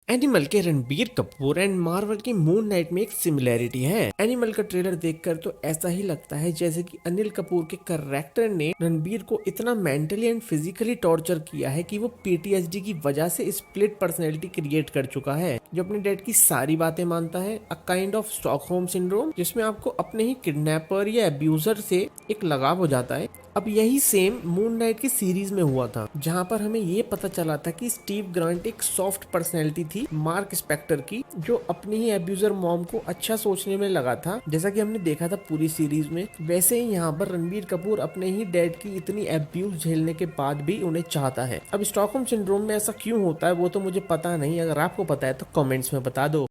Animal के Ranbir Kapoor and Marvel की moon night में एक सिमिलैरिटी है। एनिमल का ट्रेलर देखकर तो ऐसा ही लगता है जैसे कि अनिल कपूर के कैरेक्टर ने रणबीर को इतना मेंटली एंड फिजिकली टॉर्चर किया है कि वो पीटीएसडी की वजह से स्प्लिट पर्सनैलिटी क्रिएट कर चुका है, जो अपने डैड की सारी बातें मानता है। A kind of Stockholm syndrome, जिसमें आपको अपने ही किडनैपर या अब्यूजर से एक लगाव हो जाता है। अब यही सेम मून नाइट की सीरीज में हुआ था, जहां पर हमें ये पता चला था कि स्टीव ग्रांट एक सॉफ्ट पर्सनैलिटी थी मार्क स्पेक्टर की, जो अपनी ही अब्यूजर मॉम को अच्छा सोचने में लगा था, जैसा कि हमने देखा था पूरी सीरीज में। वैसे ही यहाँ पर रणबीर कपूर अपने ही डैड की इतनी अब्यूज झेलने के बाद भी उन्हें चाहता है। अब स्टॉकहोम सिंड्रोम में ऐसा क्यों होता है वो तो मुझे पता नहीं, अगर आपको पता है तो कमेंट्स में बता दो।